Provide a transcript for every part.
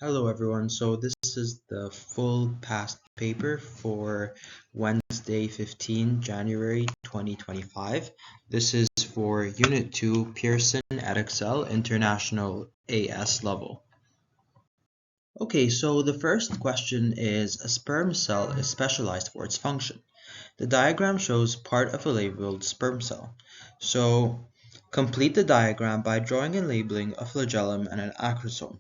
Hello everyone, so this is the full past paper for Wednesday 15 January 2025. This is for Unit 2 Pearson Edexcel International AS level. Okay, so the first question is a sperm cell is specialized for its function. The diagram shows part of a labeled sperm cell. So complete the diagram by drawing and labeling a flagellum and an acrosome.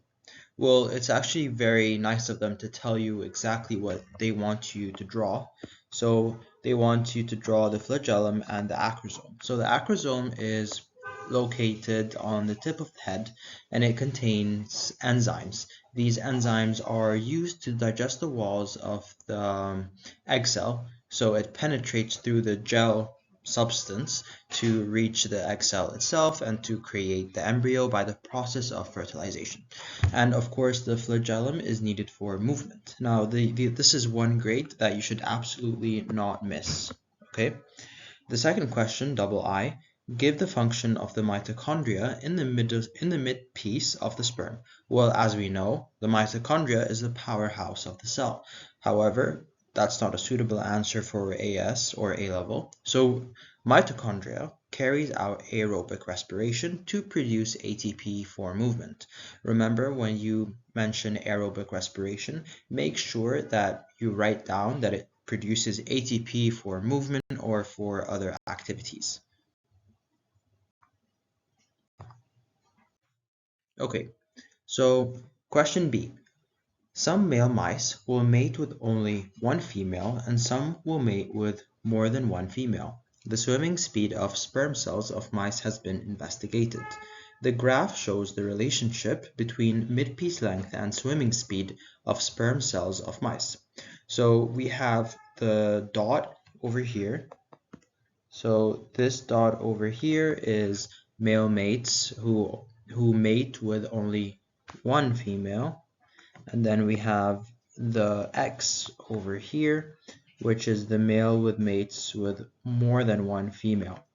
Well, it's actually very nice of them to tell you exactly what they want you to draw. So they want you to draw the flagellum and the acrosome. So the acrosome is located on the tip of the head and it contains enzymes. These enzymes are used to digest the walls of the egg cell, so it penetrates through the gel substance to reach the egg cell itself and to create the embryo by the process of fertilization. And of course, the flagellum is needed for movement. Now, this is one grade that you should absolutely not miss. Okay. The second question, double I, give the function of the mitochondria in the mid piece of the sperm. Well, as we know, the mitochondria is the powerhouse of the cell. However, that's not a suitable answer for AS or A level. So mitochondria carries out aerobic respiration to produce ATP for movement. Remember, when you mention aerobic respiration, make sure that you write down that it produces ATP for movement or for other activities. Okay, so question B. Some male mice will mate with only one female and some will mate with more than one female. The swimming speed of sperm cells of mice has been investigated. The graph shows the relationship between mid-piece length and swimming speed of sperm cells of mice. So we have the dot over here. So this dot over here is male mates who mate with only one female. And then we have the X over here, which is the male with mates with more than one female.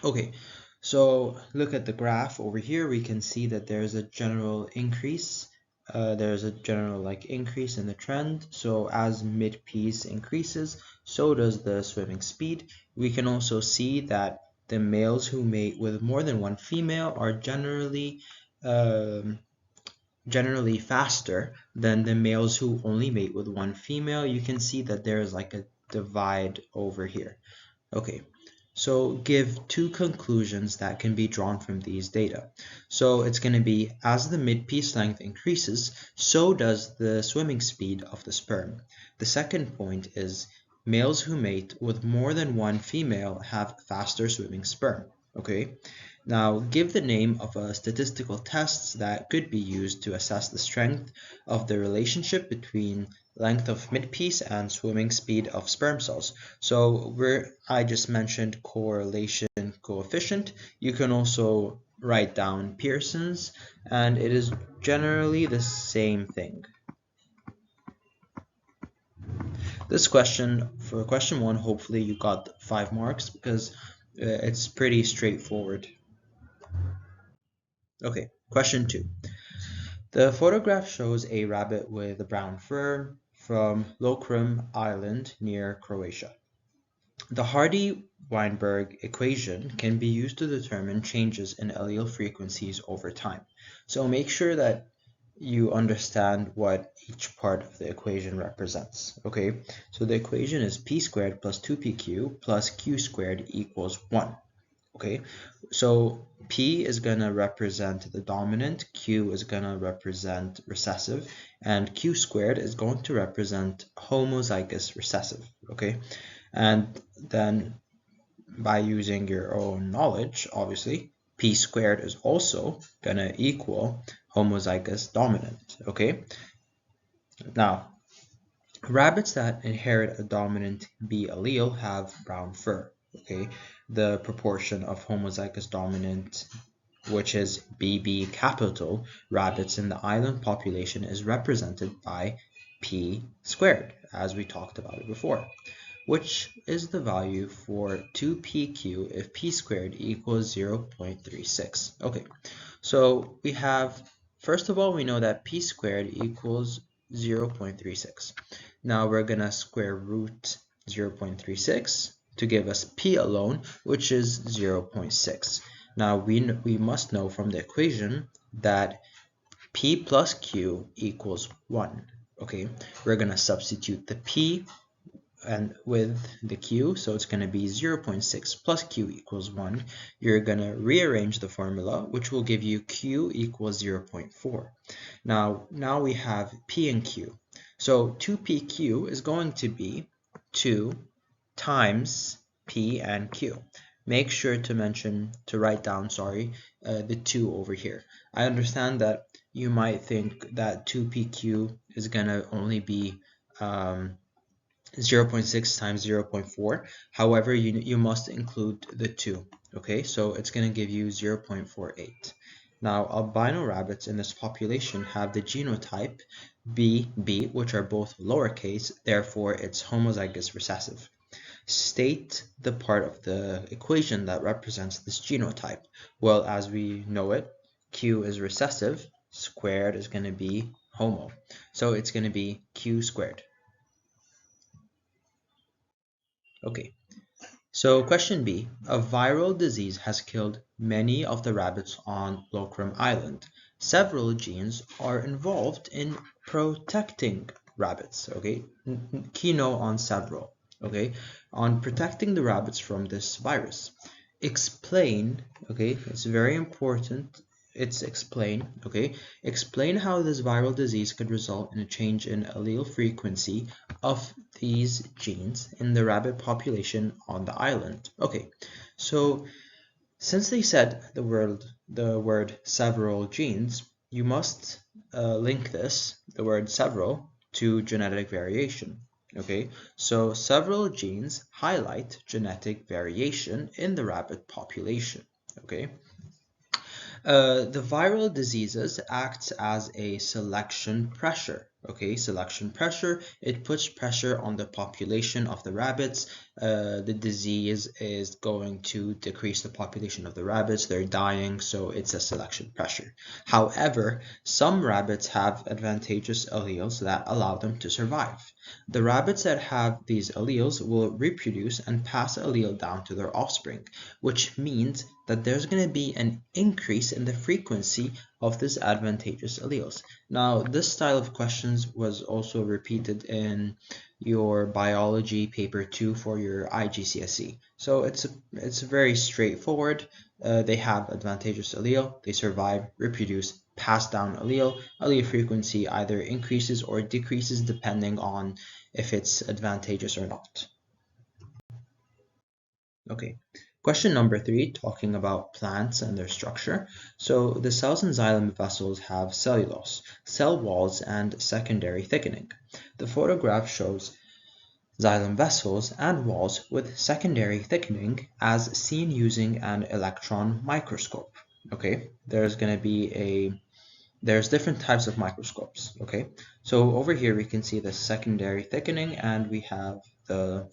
Okay, so look at the graph over here. We can see that there's a general increase. There's a general increase in the trend. So as mid-piece increases, so does the swimming speed. We can also see that the males who mate with more than one female are generally faster than the males who only mate with one female. You can see that there is like a divide over here. Okay, so give two conclusions that can be drawn from these data. So it's going to be, as the mid-piece length increases, so does the swimming speed of the sperm. The second point is, males who mate with more than one female have faster swimming sperm. Okay, now give the name of a statistical test that could be used to assess the strength of the relationship between length of mid-piece and swimming speed of sperm cells. So I just mentioned correlation coefficient. You can also write down Pearson's, and it is generally the same thing. This question, for question 1, hopefully you got 5 marks because it's pretty straightforward. Okay, question 2. The photograph shows a rabbit with a brown fur from Lokrum Island near Croatia. The Hardy-Weinberg equation can be used to determine changes in allele frequencies over time. So make sure that you understand what each part of the equation represents. Okay, so the equation is p squared plus 2pq plus q squared equals 1. Okay, so P is going to represent the dominant, Q is going to represent recessive, and Q squared is going to represent homozygous recessive. Okay, and then by using your own knowledge, obviously, P squared is also going to equal homozygous dominant. Okay, now rabbits that inherit a dominant B allele have brown fur. Okay, the proportion of homozygous dominant, which is BB capital rabbits in the island population, is represented by P squared, as we talked about it before, which is the value for 2pq if p squared equals 0.36. Okay, so we have first of all, we know that p squared equals 0.36. Now we're going to square root 0.36 to give us p alone, which is 0.6. Now we must know from the equation that p plus q equals 1. Okay, we're going to substitute the p and with the q, so it's going to be 0.6 plus q equals 1. You're going to rearrange the formula, which will give you q equals 0.4. Now we have p and q. So 2pq is going to be 2 times p and q. Make sure to write down, the 2 over here. I understand that you might think that 2pq is going to only be 0.6 times 0.4. However, you must include the 2. Okay, so it's going to give you 0.48. Now, albino rabbits in this population have the genotype BB, which are both lowercase, therefore it's homozygous recessive. State the part of the equation that represents this genotype. Well, as we know it, Q is recessive, squared is going to be homo. So it's going to be Q squared. Okay, so question B. A viral disease has killed many of the rabbits on Lokrum Island. Several genes are involved in protecting rabbits. Okay, key note on several. Okay, on protecting the rabbits from this virus. Explain, okay, it's very important. It's explain, okay? Explain how this viral disease could result in a change in allele frequency of these genes in the rabbit population on the island. Okay, so since they said the word several genes, you must link the word several, to genetic variation. Okay, so several genes highlight genetic variation in the rabbit population. Okay. The viral diseases acts as a selection pressure. Okay, selection pressure, it puts pressure on the population of the rabbits. The disease is going to decrease the population of the rabbits. They're dying, so it's a selection pressure. However, some rabbits have advantageous alleles that allow them to survive. The rabbits that have these alleles will reproduce and pass allele down to their offspring, which means that there's going to be an increase in the frequency of this advantageous alleles. Now, this style of questions was also repeated in your biology paper 2 for your IGCSE. So it's very straightforward. They have advantageous allele, they survive, reproduce, pass down allele frequency either increases or decreases depending on if it's advantageous or not. Okay, question number 3, talking about plants and their structure. So the cells in xylem vessels have cellulose, cell walls, and secondary thickening. The photograph shows xylem vessels and walls with secondary thickening as seen using an electron microscope. Okay, there's different types of microscopes. Okay, so over here we can see the secondary thickening, and we have the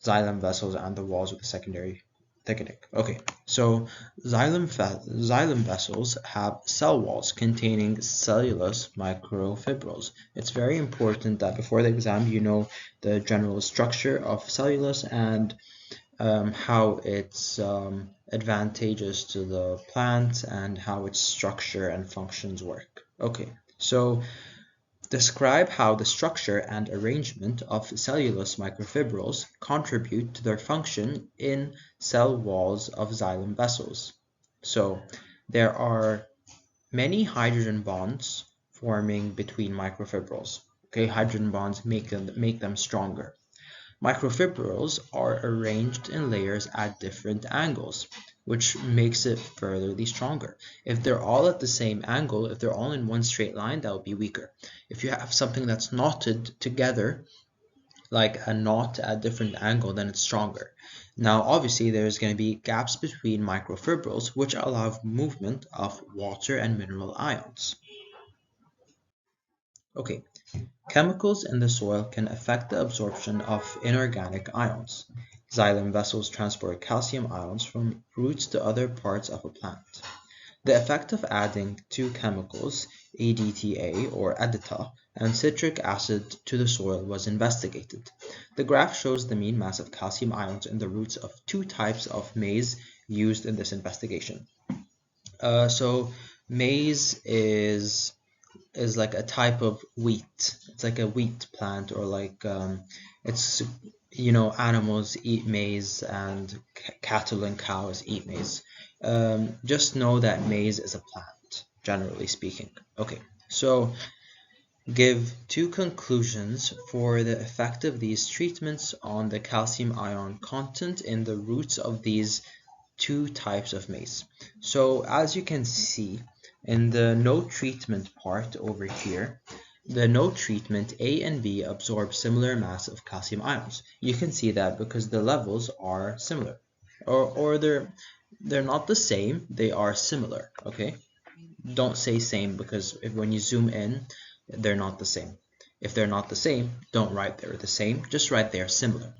xylem vessels and the walls with the secondary thickening. Okay, so xylem vessels have cell walls containing cellulose microfibrils. It's very important that before the exam you know the general structure of cellulose and how it's advantageous to the plant and how its structure and functions work. Okay, so describe how the structure and arrangement of cellulose microfibrils contribute to their function in cell walls of xylem vessels. So there are many hydrogen bonds forming between microfibrils. Okay, hydrogen bonds make them stronger. Microfibrils are arranged in layers at different angles, which makes it furtherly stronger. If they're all at the same angle, if they're all in one straight line, that would be weaker. If you have something that's knotted together, like a knot at a different angle, then it's stronger. Now, obviously, there's going to be gaps between microfibrils, which allow movement of water and mineral ions. Okay, chemicals in the soil can affect the absorption of inorganic ions. Xylem vessels transport calcium ions from roots to other parts of a plant. The effect of adding two chemicals, ADTA or EDTA, and citric acid to the soil was investigated. The graph shows the mean mass of calcium ions in the roots of two types of maize used in this investigation. So maize is like a type of wheat. It's like a wheat plant, or like it's animals eat maize and cattle and cows eat maize. Just know that maize is a plant, generally speaking. Okay, so give two conclusions for the effect of these treatments on the calcium ion content in the roots of these two types of maize. So as you can see in the no treatment part over here, the no treatment A and B absorb similar mass of calcium ions. You can see that because the levels are similar, or they're not the same, they are similar. Okay, don't say same, because when you zoom in, they're not the same. If they're not the same, don't write they're the same, just write they're similar.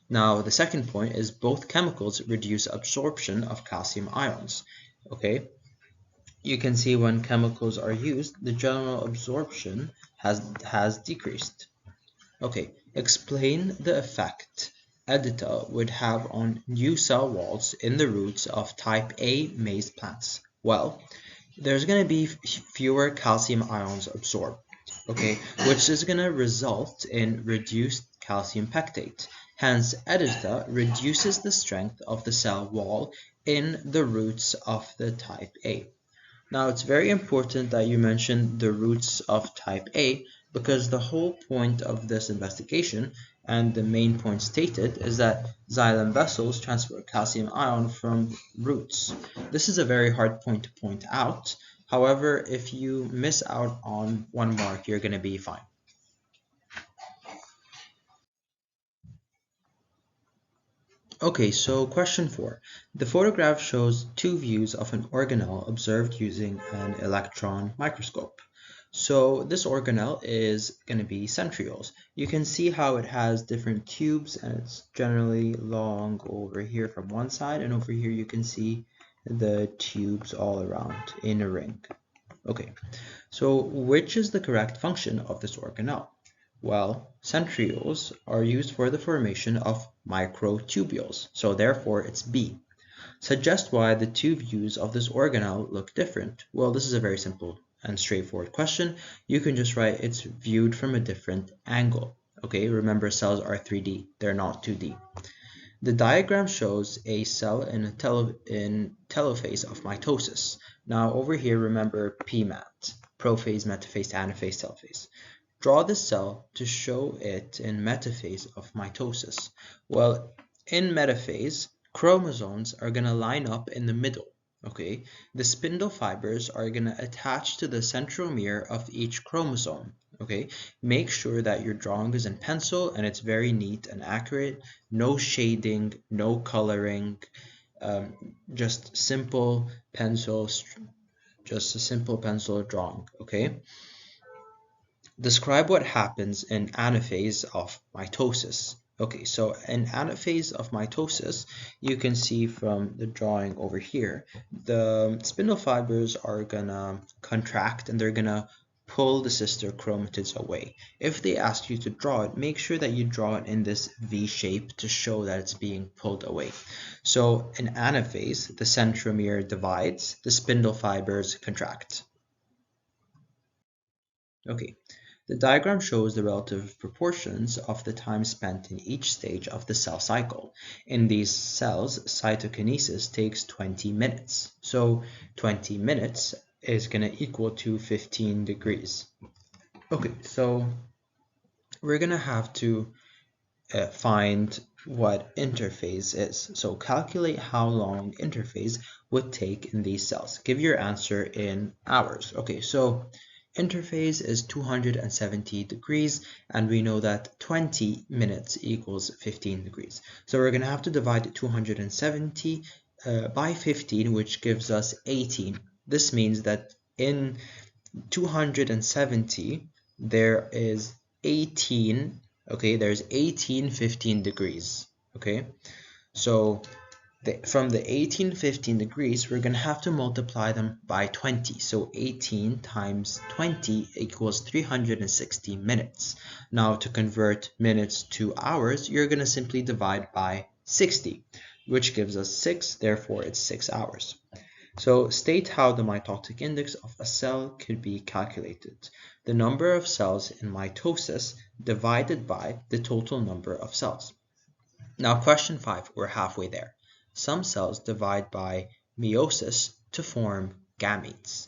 Now, the second point is both chemicals reduce absorption of calcium ions. Okay, you can see when chemicals are used, the general absorption has decreased. Okay, explain the effect EDTA would have on new cell walls in the roots of type A maize plants. Well, there's going to be fewer calcium ions absorbed, okay, which is going to result in reduced calcium pectate. Hence, EDTA reduces the strength of the cell wall in the roots of the type A. Now, it's very important that you mention the roots of type A, because the whole point of this investigation and the main point stated is that xylem vessels transport calcium ion from roots. This is a very hard point to point out. However, if you miss out on one mark, you're going to be fine. Okay, so question 4. The photograph shows two views of an organelle observed using an electron microscope. So this organelle is going to be centrioles. You can see how it has different tubes, and it's generally long over here from one side, and over here you can see the tubes all around in a ring. Okay, so which is the correct function of this organelle? Well, centrioles are used for the formation of microtubules, so therefore it's B. Suggest why the two views of this organelle look different. Well, this is a very simple and straightforward question. You can just write it's viewed from a different angle. Okay, remember cells are 3D, they're not 2D. The diagram shows a cell in a telophase of mitosis. Now over here, remember PMAT, prophase, metaphase, anaphase, telophase. Draw the cell to show it in metaphase of mitosis. Well, in metaphase, chromosomes are going to line up in the middle. Okay, the spindle fibers are going to attach to the centromere of each chromosome. Okay, make sure that your drawing is in pencil and it's very neat and accurate. No shading, no coloring, just simple pencil, just a simple pencil drawing. Okay. Describe what happens in anaphase of mitosis. Okay, so in anaphase of mitosis, you can see from the drawing over here, the spindle fibers are gonna contract and they're gonna pull the sister chromatids away. If they ask you to draw it, make sure that you draw it in this V shape to show that it's being pulled away. So in anaphase, the centromere divides, the spindle fibers contract. Okay. The diagram shows the relative proportions of the time spent in each stage of the cell cycle. In these cells, cytokinesis takes 20 minutes. So 20 minutes is going to equal to 15 degrees. Okay, so we're going to have to find what interphase is. So calculate how long interphase would take in these cells. Give your answer in hours. Okay, so interphase is 270 degrees, and we know that 20 minutes equals 15 degrees. So we're going to have to divide 270 by 15, which gives us 18. This means that in 270, there is 18, okay, there's 18 15 degrees, okay? So from the 1815 degrees, we're going to have to multiply them by 20. So 18 times 20 equals 360 minutes. Now to convert minutes to hours, you're going to simply divide by 60, which gives us 6, therefore it's 6 hours. So state how the mitotic index of a cell could be calculated. The number of cells in mitosis divided by the total number of cells. Now question 5, we're halfway there. Some cells divide by meiosis to form gametes.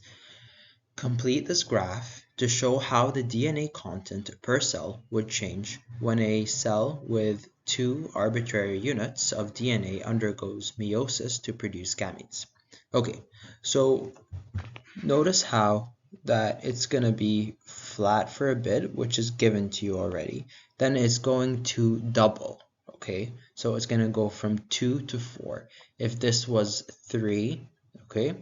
Complete this graph to show how the DNA content per cell would change when a cell with 2 arbitrary units of DNA undergoes meiosis to produce gametes. Okay, so notice how that it's going to be flat for a bit, which is given to you already. Then it's going to double. Okay, so it's going to go from 2 to 4. If this was 3, okay,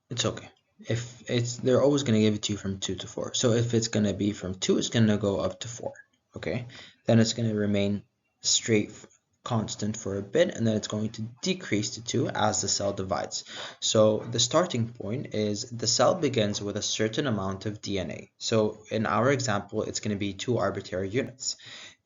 it's okay. If it's, they're always going to give it to you from 2 to 4. So if it's going to be from 2, it's going to go up to 4. Okay, then it's going to remain straight constant for a bit, and then it's going to decrease to 2 as the cell divides. So the starting point is the cell begins with a certain amount of DNA. So in our example, it's going to be 2 arbitrary units.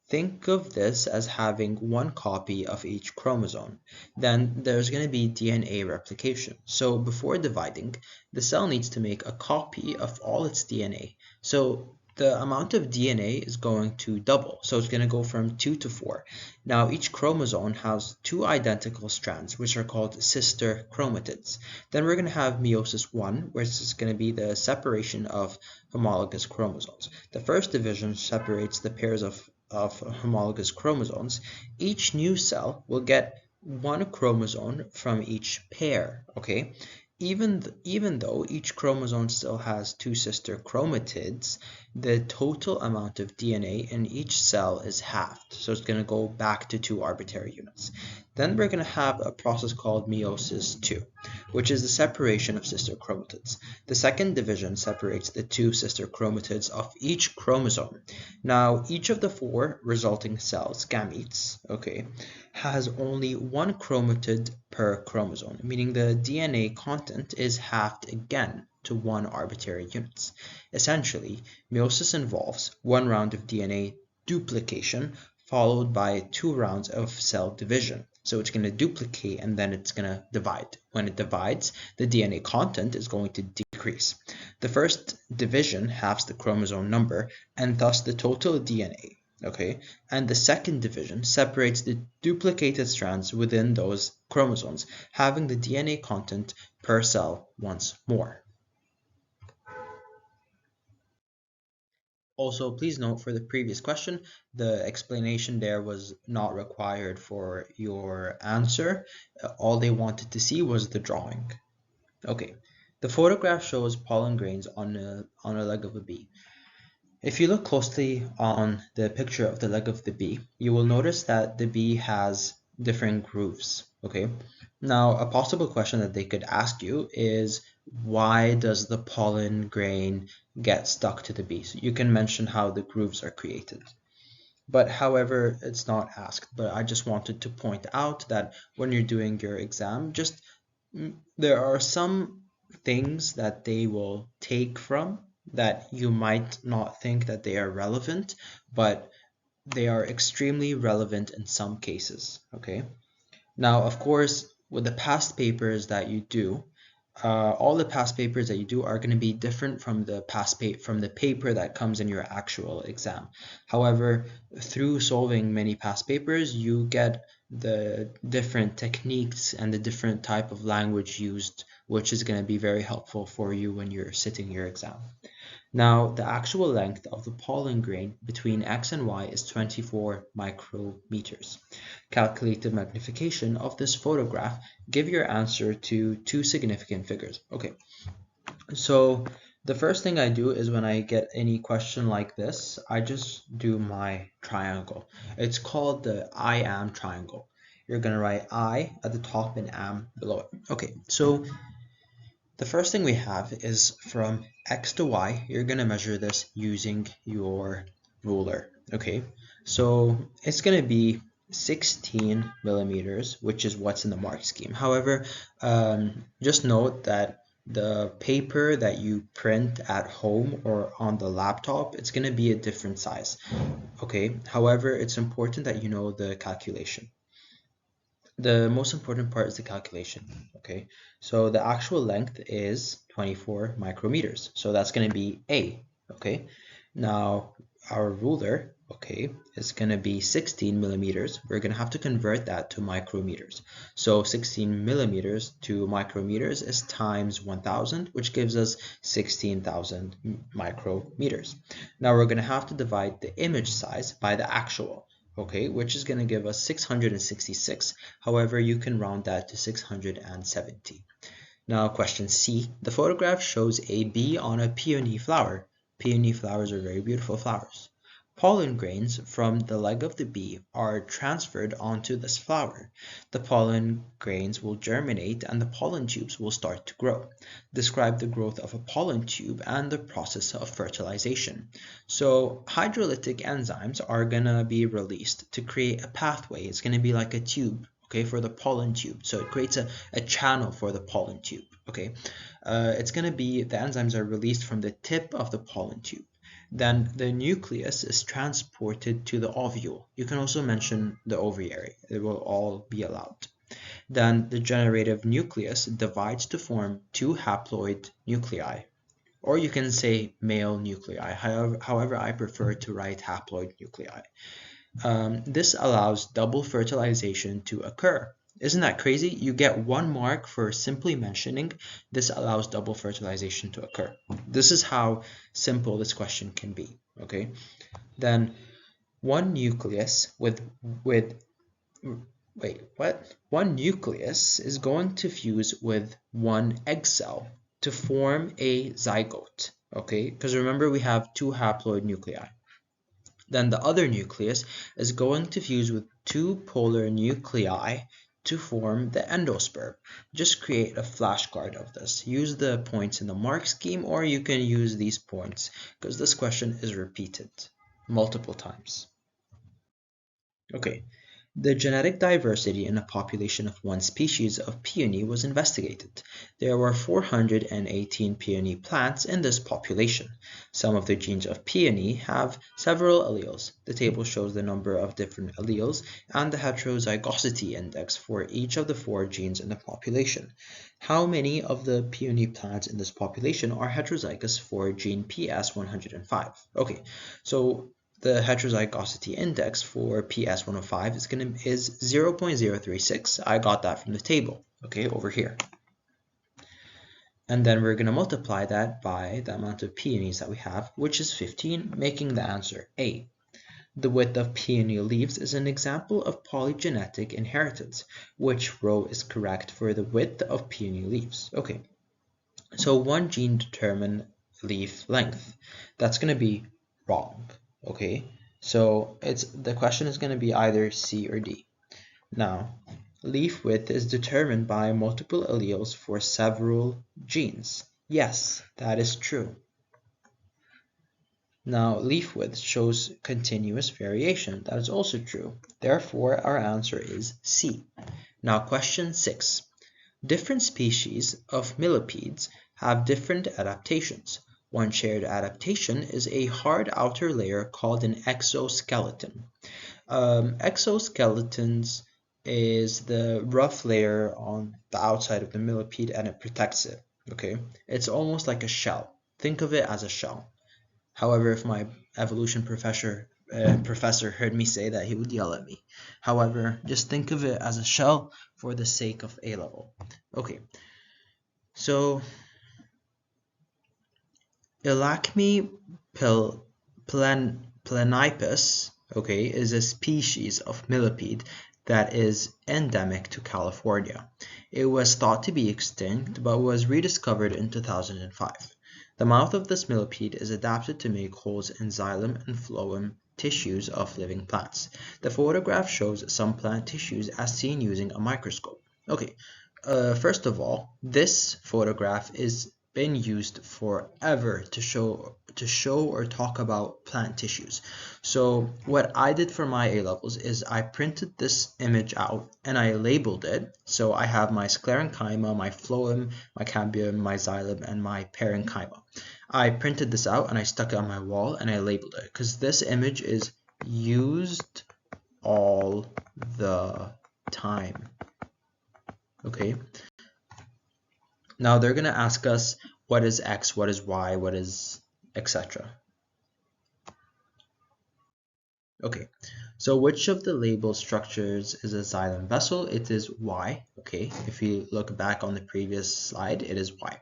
Think of this as having 1 copy of each chromosome. Then there's going to be DNA replication. So before dividing, the cell needs to make a copy of all its DNA. So the amount of DNA is going to double. So it's going to go from 2 to 4. Now each chromosome has 2 identical strands, which are called sister chromatids. Then we're going to have meiosis 1, which is going to be the separation of homologous chromosomes. The first division separates the pairs of homologous chromosomes. Each new cell will get 1 chromosome from each pair, okay? Even though each chromosome still has 2 sister chromatids, the total amount of DNA in each cell is halved. So it's going to go back to 2 arbitrary units. Then we're going to have a process called meiosis 2, which is the separation of sister chromatids. The second division separates the 2 sister chromatids of each chromosome. Now, each of the 4 resulting cells, gametes, okay, has only 1 chromatid per chromosome, meaning the DNA content is halved again to 1 arbitrary units. Essentially, meiosis involves 1 round of DNA duplication followed by 2 rounds of cell division. So it's going to duplicate and then it's going to divide. When it divides, the DNA content is going to decrease. The first division halves the chromosome number and thus the total DNA. Okay, and the second division separates the duplicated strands within those chromosomes, having the DNA content per cell once more. Also, please note for the previous question, the explanation there was not required for your answer. All they wanted to see was the drawing. Okay, the photograph shows pollen grains on a leg of a bee. If you look closely on the picture of the leg of the bee, you will notice that the bee has different grooves, okay? Now, a possible question that they could ask you is, why does the pollen grain get stuck to the bee? So you can mention how the grooves are created. But however, it's not asked. But I just wanted to point out that when you're doing your exam, just there are some things that they will take from that you might not think that they are relevant, but they are extremely relevant in some cases, okay? Now, of course, with the past papers that you do, all the past papers that you do are going to be different from the paper that comes in your actual exam. However, through solving many past papers, you get the different techniques and the different type of language used, which is going to be very helpful for you when you're sitting your exam. Now, the actual length of the pollen grain between X and Y is 24 micrometers. Calculate the magnification of this photograph. Give your answer to 2 significant figures. Okay, so the first thing I do is when I get any question like this, I just do my triangle. It's called the I am triangle. You're going to write I at the top and am below it. Okay, so the first thing we have is from X to Y, you're going to measure this using your ruler, okay? So it's going to be 16 millimeters, which is what's in the mark scheme. However, just note that the paper that you print at home or on the laptop, it's going to be a different size. Okay, however, it's important that you know the calculation. The most important part is the calculation. Okay, so the actual length is 24 micrometers, so that's going to be A. Okay, now our ruler, okay, is going to be 16 millimeters. We're going to have to convert that to micrometers. So 16 millimeters to micrometers is times 1000, which gives us 16,000 micrometers. Now we're going to have to divide the image size by the actual, okay, which is going to give us 666. However, you can round that to 670. Now, question C. The photograph shows a bee on a peony flower. Peony flowers are very beautiful flowers. Pollen grains from the leg of the bee are transferred onto this flower. The pollen grains will germinate and the pollen tubes will start to grow. Describe the growth of a pollen tube and the process of fertilization. So hydrolytic enzymes are going to be released to create a pathway. It's going to be like a tube, okay, for the pollen tube. So it creates a channel for the pollen tube, okay. It's going to be, the enzymes are released from the tip of the pollen tube. Then the nucleus is transported to the ovule. You can also mention the ovary. It will all be allowed. Then the generative nucleus divides to form two haploid nuclei, or you can say male nuclei. However, I prefer to write haploid nuclei. This allows double fertilization to occur. Isn't that crazy? You get 1 mark for simply mentioning this allows double fertilization to occur. This is how simple this question can be, okay? Then one nucleus one nucleus is going to fuse with one egg cell to form a zygote, okay? Because remember, we have 2 haploid nuclei. Then the other nucleus is going to fuse with 2 polar nuclei to form the endosperm. Just create a flashcard of this. Use the points in the mark scheme, or you can use these points because this question is repeated multiple times. Okay. The genetic diversity in a population of one species of peony was investigated. There were 418 peony plants in this population. Some of the genes of peony have several alleles. The table shows the number of different alleles and the heterozygosity index for each of the 4 genes in the population. How many of the peony plants in this population are heterozygous for gene PS105? Okay, so the heterozygosity index for PS105 is 0.036. I got that from the table, okay, over here. And then we're going to multiply that by the amount of peonies that we have, which is 15, making the answer A. The width of peony leaves is an example of polygenetic inheritance. Which row is correct for the width of peony leaves? Okay, so one gene determines leaf length. That's going to be wrong. Okay, so the question is going to be either C or D. Now, leaf width is determined by multiple alleles for several genes. Yes, that is true. Now, leaf width shows continuous variation. That is also true. Therefore, our answer is C. Now, question 6. Different species of millipedes have different adaptations. One shared adaptation is a hard outer layer called an exoskeleton. Exoskeletons is the rough layer on the outside of the millipede and it protects it, okay? It's almost like a shell. Think of it as a shell. However, if my evolution professor heard me say that, he would yell at me. However, just think of it as a shell for the sake of A level. Okay, so Elacme planipus, okay, is a species of millipede that is endemic to California. It was thought to be extinct but was rediscovered in 2005. The mouth of this millipede is adapted to make holes in xylem and phloem tissues of living plants. The photograph shows some plant tissues as seen using a microscope. Okay, first of all, this photograph is been used forever to show or talk about plant tissues. So what I did for my A-levels is I printed this image out and I labeled it. So I have my sclerenchyma, my phloem, my cambium, my xylem, and my parenchyma. I printed this out and I stuck it on my wall and I labeled it because this image is used all the time. Okay. Now they're going to ask us what is X, what is Y, what is etc. Okay, so which of the labeled structures is a xylem vessel? It is Y. Okay, if you look back on the previous slide, it is Y.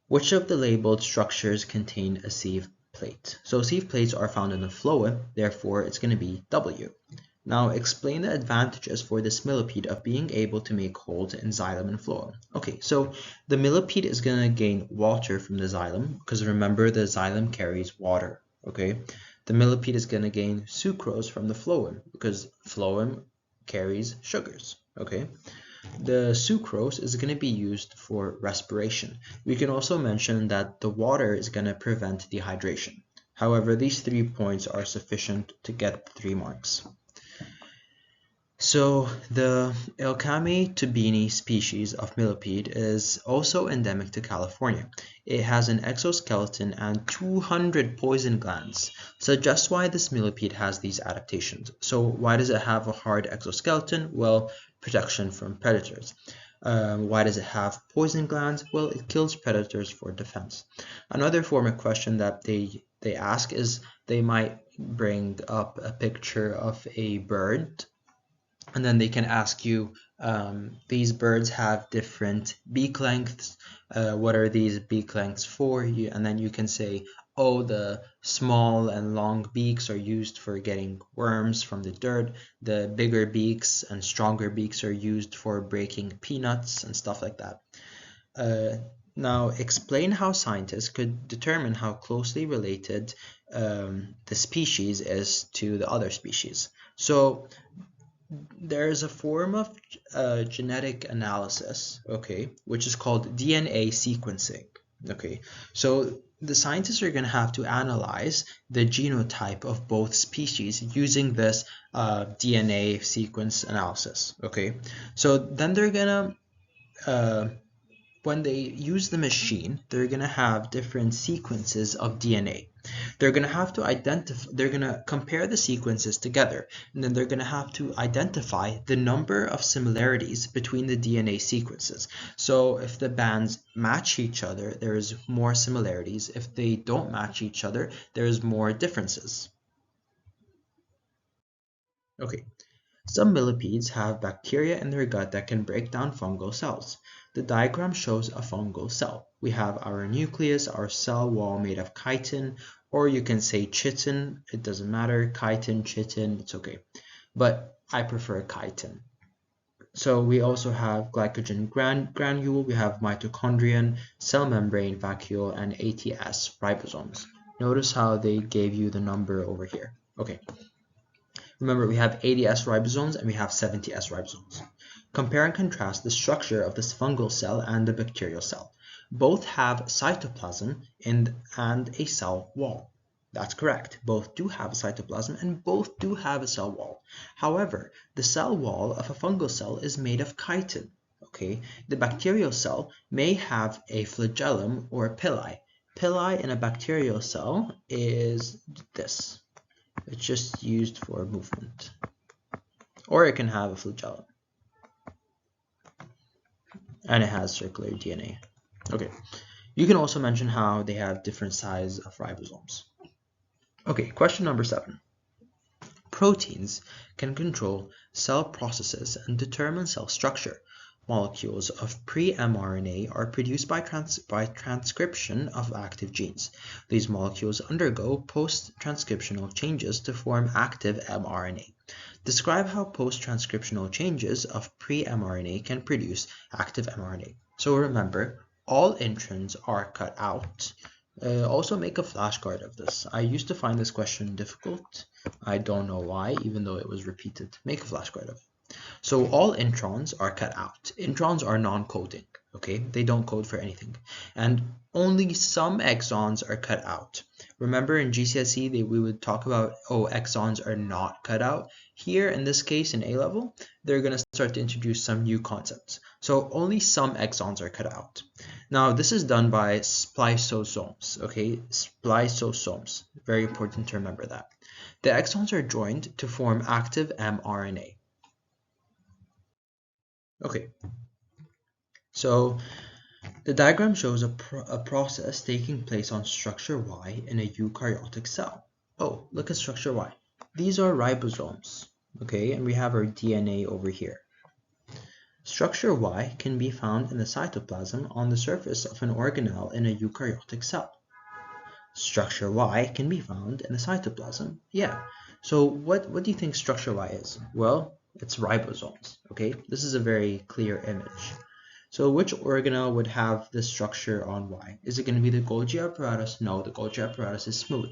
Which of the labeled structures contain a sieve plate? So sieve plates are found in the phloem, therefore it's going to be W. Now explain the advantages for this millipede of being able to make holes in xylem and phloem. Okay, so the millipede is going to gain water from the xylem because remember the xylem carries water. Okay, the millipede is going to gain sucrose from the phloem because phloem carries sugars. Okay, the sucrose is going to be used for respiration. We can also mention that the water is going to prevent dehydration. However, these 3 points are sufficient to get 3 marks. So the Ilkami tubini species of millipede is also endemic to California. It has an exoskeleton and 200 poison glands. So just why this millipede has these adaptations. So why does it have a hard exoskeleton? Well, protection from predators. Why does it have poison glands? Well, it kills predators for defense. Another form of question that they ask is they might bring up a picture of a bird, and then they can ask you, these birds have different beak lengths. What are these beak lengths for? And then you can say, oh, the small and long beaks are used for getting worms from the dirt. The bigger beaks and stronger beaks are used for breaking peanuts and stuff like that. Now, explain how scientists could determine how closely related the species is to the other species. So there is a form of genetic analysis, okay, which is called DNA sequencing. Okay, so the scientists are going to have to analyze the genotype of both species using this DNA sequence analysis. Okay, so then they're going to when they use the machine, they're going to have different sequences of DNA. They're going to have to identify, they're going to compare the sequences together, and then they're going to have to identify the number of similarities between the DNA sequences. So if the bands match each other, there's more similarities. If they don't match each other, there's more differences. Okay. Some millipedes have bacteria in their gut that can break down fungal cells. The diagram shows a fungal cell. We have our nucleus, our cell wall made of chitin, or you can say chitin, it doesn't matter, chitin, chitin, it's okay. But I prefer chitin. So we also have glycogen granule, we have mitochondrion, cell membrane, vacuole, and ATS ribosomes. Notice how they gave you the number over here. Okay. Remember, we have 80S ribosomes and we have 70S ribosomes. Compare and contrast the structure of this fungal cell and the bacterial cell. Both have cytoplasm and a cell wall. That's correct. Both do have a cytoplasm and both do have a cell wall. However, the cell wall of a fungal cell is made of chitin. Okay, the bacterial cell may have a flagellum or a pili. Pili in a bacterial cell is this. It's just used for movement. Or it can have a flagellum. And it has circular DNA. Okay. You can also mention how they have different sizes of ribosomes. Okay, question number 7. Proteins can control cell processes and determine cell structure. Molecules of pre-mRNA are produced by transcription of active genes. These molecules undergo post-transcriptional changes to form active mRNA. Describe how post-transcriptional changes of pre-mRNA can produce active mRNA. So remember, all introns are cut out. Also make a flashcard of this. I used to find this question difficult. I don't know why, even though it was repeated. Make a flashcard of it. So all introns are cut out. Introns are non-coding, okay? They don't code for anything. And only some exons are cut out. Remember in GCSE, we would talk about, oh, exons are not cut out. Here, in this case, in A-level, they're going to start to introduce some new concepts. So only some exons are cut out. Now, this is done by spliceosomes, okay? Spliceosomes. Very important to remember that. The exons are joined to form active mRNA. Okay, so the diagram shows a process taking place on structure Y in a eukaryotic cell. Oh, look at structure Y. These are ribosomes, okay, and we have our DNA over here. Structure Y can be found in the cytoplasm on the surface of an organelle in a eukaryotic cell. Structure Y can be found in the cytoplasm. Yeah. So what do you think structure Y is? Well, it's ribosomes, okay? This is a very clear image. So which organelle would have this structure on Y? Is it going to be the Golgi apparatus? No, the Golgi apparatus is smooth.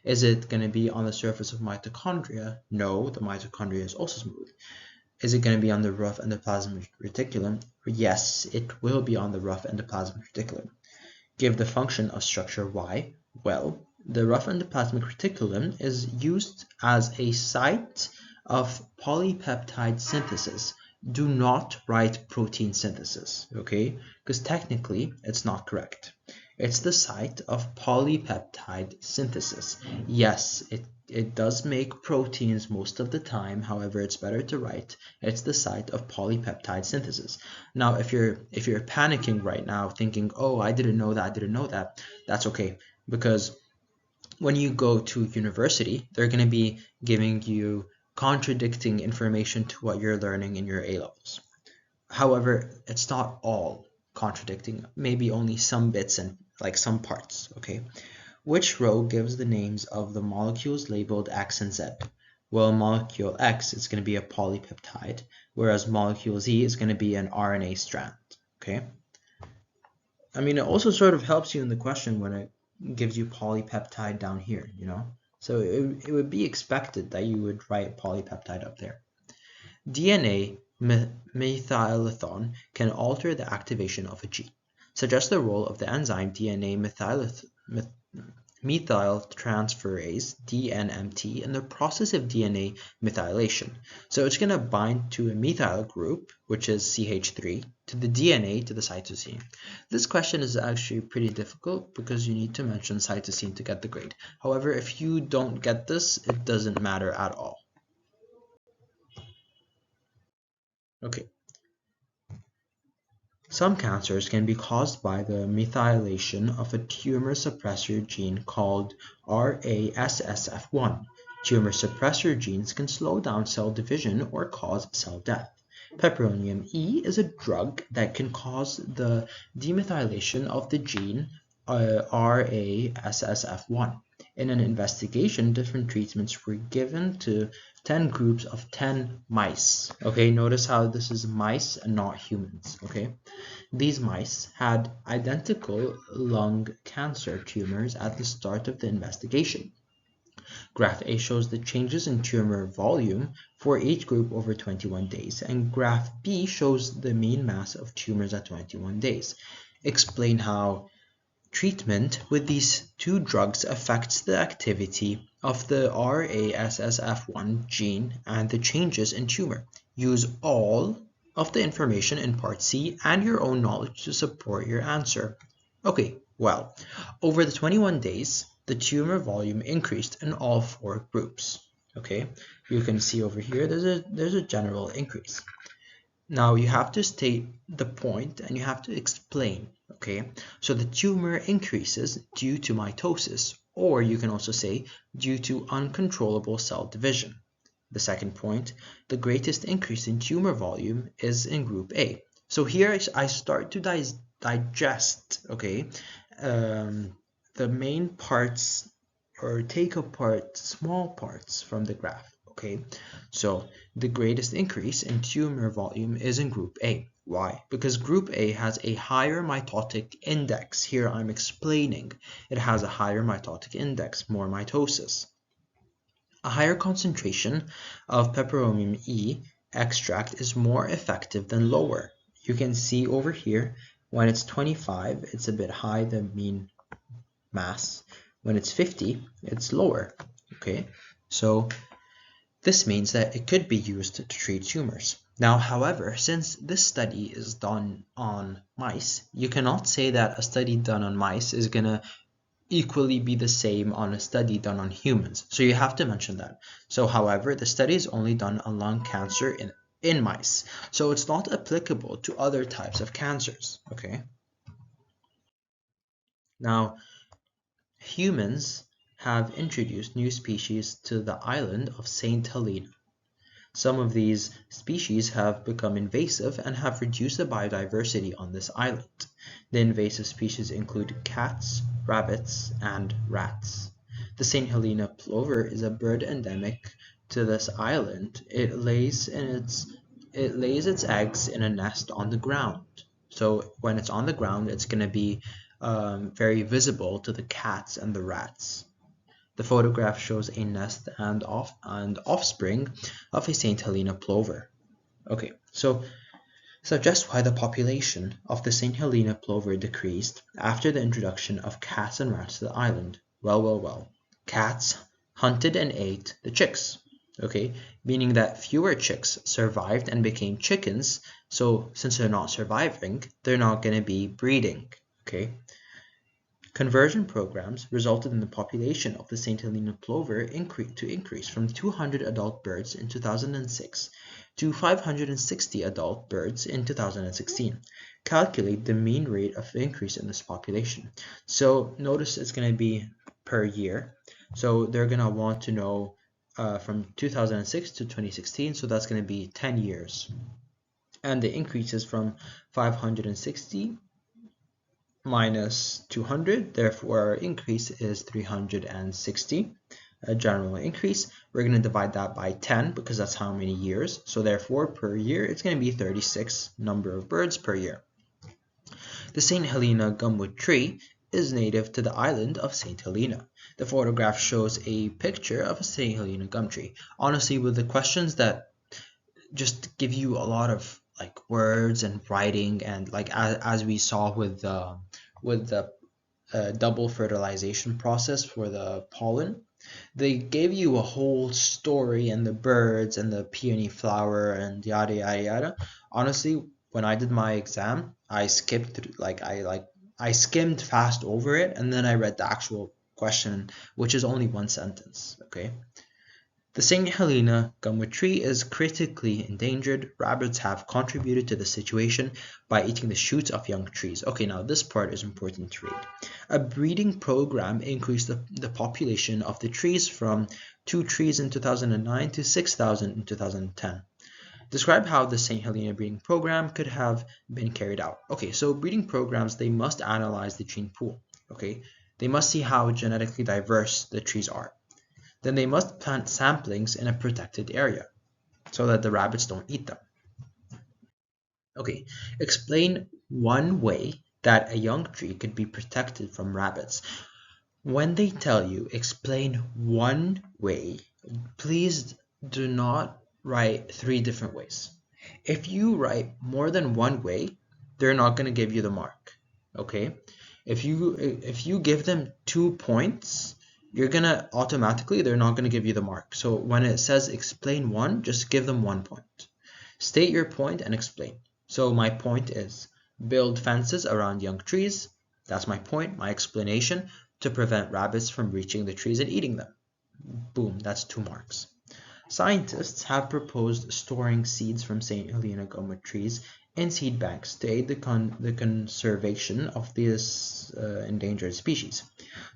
Is it going to be on the surface of mitochondria? No, the mitochondria is also smooth. Is it going to be on the rough endoplasmic reticulum? Yes, it will be on the rough endoplasmic reticulum. Give the function of structure Y. Well, the rough endoplasmic reticulum is used as a site of polypeptide synthesis. Do not write protein synthesis, okay? Because technically it's not correct. It's the site of polypeptide synthesis. Yes, it does make proteins most of the time. However, it's better to write it's the site of polypeptide synthesis. Now, if you're panicking right now, thinking, "Oh, I didn't know that," that's okay, because when you go to university, they're going to be giving you contradicting information to what you're learning in your A-levels. However, it's not all contradicting, maybe only some bits and like some parts, okay? Which row gives the names of the molecules labeled X and Z? Well, molecule X is going to be a polypeptide, whereas molecule Z is going to be an RNA strand, okay? I mean, it also sort of helps you in the question when it gives you polypeptide down here, you know? So it would be expected that you would write polypeptide up there. DNA methylation can alter the activation of a gene. Suggest the role of the enzyme DNA methyltransferase DNMT in the process of DNA methylation. So it's going to bind to a methyl group, which is CH3, to the DNA to the cytosine. This question is actually pretty difficult because you need to mention cytosine to get the grade. However, if you don't get this, it doesn't matter at all. Okay. Some cancers can be caused by the methylation of a tumor suppressor gene called RASSF1. Tumor suppressor genes can slow down cell division or cause cell death. Peperonium E is a drug that can cause the demethylation of the gene RASSF1. In an investigation, different treatments were given to 10 groups of 10 mice. Okay, notice how this is mice and not humans, okay? These mice had identical lung cancer tumors at the start of the investigation. Graph A shows the changes in tumor volume for each group over 21 days, and graph B shows the mean mass of tumors at 21 days. Explain how treatment with these two drugs affects the activity of the RASSF1 gene and the changes in tumor. Use all of the information in part C and your own knowledge to support your answer. Okay, well, over the 21 days, the tumor volume increased in all 4 groups. Okay, you can see over here there's a general increase. Now you have to state the point and you have to explain, okay? So the tumor increases due to mitosis, or you can also say due to uncontrollable cell division. The second point, the greatest increase in tumor volume is in group A. So here I start to digest, okay, the main parts or take apart small parts from the graph. Okay, so the greatest increase in tumor volume is in group A. Why? Because group A has a higher mitotic index. Here I'm explaining. It has a higher mitotic index, more mitosis. A higher concentration of peperonium E extract is more effective than lower. You can see over here, when it's 25, it's a bit high, the mean mass. When it's 50, it's lower. Okay, so this means that it could be used to treat tumors. Now, however, since this study is done on mice, you cannot say that a study done on mice is going to equally be the same on a study done on humans. So you have to mention that. So, however, the study is only done on lung cancer in mice. So it's not applicable to other types of cancers. Okay. Now, humans have introduced new species to the island of Saint Helena. Some of these species have become invasive and have reduced the biodiversity on this island. The invasive species include cats, rabbits, and rats. The St. Helena plover is a bird endemic to this island. It lays its eggs in a nest on the ground. So when it's on the ground, it's going to be very visible to the cats and the rats. The photograph shows a nest and offspring of a St. Helena plover. Okay, so suggest why the population of the St. Helena plover decreased after the introduction of cats and rats to the island. Well. Cats hunted and ate the chicks. Okay, meaning that fewer chicks survived and became chickens. So since they're not surviving, they're not going to be breeding. Okay. Conversion programs resulted in the population of the St. Helena plover increase from 200 adult birds in 2006 to 560 adult birds in 2016. Calculate the mean rate of increase in this population. So notice it's going to be per year. So they're going to want to know from 2006 to 2016, so that's going to be 10 years. And the increase is from 560 minus 200, therefore our increase is 360. A general increase, we're going to divide that by 10 because that's how many years. So therefore per year it's going to be 36 number of birds per year. The St. Helena gumwood tree is native to the island of St. Helena. The photograph shows a picture of a St. Helena gum tree. Honestly, with the questions that just give you a lot of like words and writing, and like as we saw with the double fertilization process for the pollen, they gave you a whole story and the birds and the peony flower and yada yada yada. Honestly, when I did my exam, I skipped through, I skimmed fast over it, and then I read the actual question, which is only one sentence. Okay. The St. Helena gumwood tree is critically endangered. Rabbits have contributed to the situation by eating the shoots of young trees. Okay, now this part is important to read. A breeding program increased the population of the trees from 2 trees in 2009 to 6,000 in 2010. Describe how the St. Helena breeding program could have been carried out. Okay, so breeding programs, they must analyze the gene pool. Okay, they must see how genetically diverse the trees are. Then they must plant saplings in a protected area so that the rabbits don't eat them. Okay, explain one way that a young tree could be protected from rabbits. When they tell you explain one way, please do not write 3 different ways. If you write more than one way, they're not going to give you the mark. Okay, if you give them 2 points, you're gonna automatically, they're not gonna give you the mark. So when it says explain one, just give them 1 point. State your point and explain. So my point is build fences around young trees. That's my point, my explanation, to prevent rabbits from reaching the trees and eating them. Boom, that's 2 marks. Scientists have proposed storing seeds from St. Helena gumwood trees in seed banks to aid the conservation of this endangered species.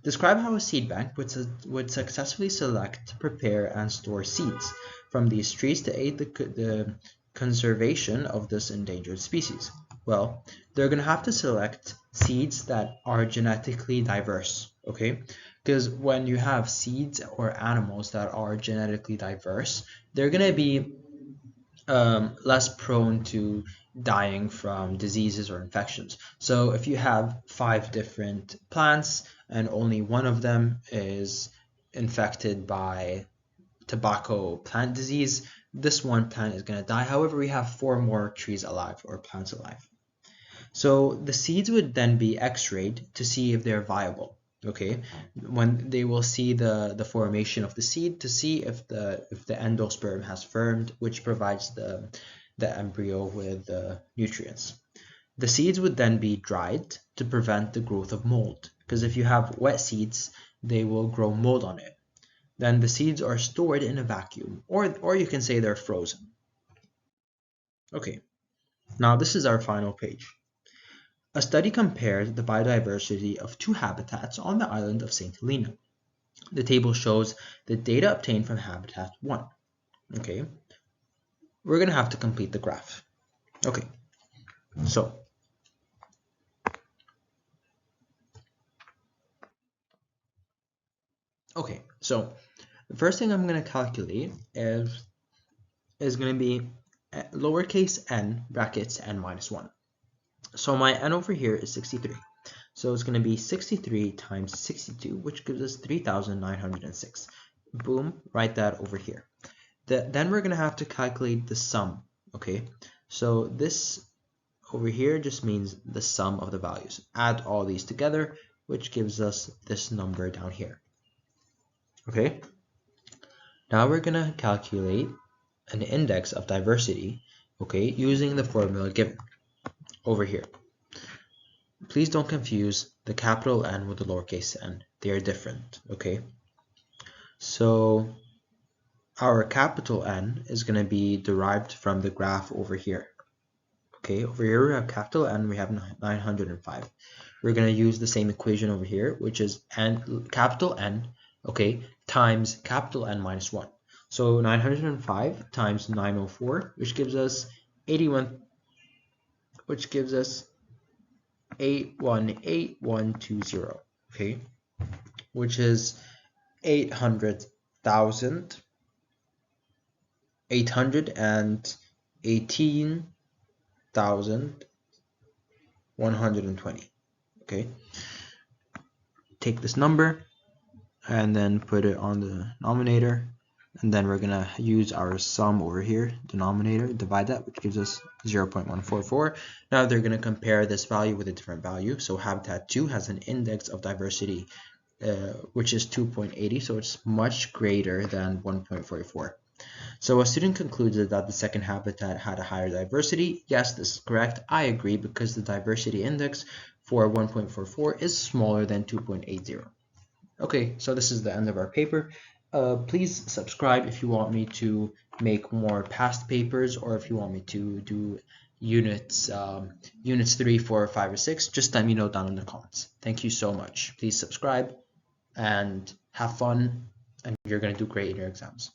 Describe how a seed bank would successfully select, prepare, and store seeds from these trees to aid the conservation of this endangered species. Well, they're going to have to select seeds that are genetically diverse, okay? Because when you have seeds or animals that are genetically diverse, they're going to be less prone to dying from diseases or infections. So if you have 5 different plants and only one of them is infected by tobacco plant disease, this one plant is going to die. However, we have 4 more trees alive or plants alive. So the seeds would then be x-rayed to see if they're viable. Okay, when they will see the formation of the seed to see if the endosperm has formed, which provides the embryo with the nutrients. The seeds would then be dried to prevent the growth of mold, because if you have wet seeds, they will grow mold on it. Then the seeds are stored in a vacuum, or you can say they're frozen. Okay, now this is our final page. A study compared the biodiversity of 2 habitats on the island of St. Helena. The table shows the data obtained from habitat 1. Okay, we're going to have to complete the graph. Okay, so the first thing I'm going to calculate is going to be lowercase n brackets n minus 1. So my n over here is 63. So it's going to be 63 times 62, which gives us 3,906. Boom, write that over here. Then we're going to have to calculate the sum, okay? So this over here just means the sum of the values. Add all these together, which gives us this number down here, okay? Now we're going to calculate an index of diversity, okay, using the formula given over here. Please don't confuse the capital N with the lowercase n. They are different, okay? So our capital N is going to be derived from the graph over here. Okay, over here we have capital N, we have 905. We're going to use the same equation over here, which is capital N, okay, times capital N minus 1. So 905 times 904, which gives us 81, which gives us 818120, okay, which is 818,120, okay. Take this number and then put it on the denominator, and then we're gonna use our sum over here, denominator, divide that, which gives us 0.144. Now they're gonna compare this value with a different value. So habitat 2 has an index of diversity which is 2.80, so it's much greater than 1.44. So a student concluded that the second habitat had a higher diversity. Yes, this is correct. I agree, because the diversity index for 1.44 is smaller than 2.80. Okay, so this is the end of our paper. Please subscribe if you want me to make more past papers, or if you want me to do units 3, 4, 5, or 6. Just let me know down in the comments. Thank you so much. Please subscribe and have fun, and you're going to do great in your exams.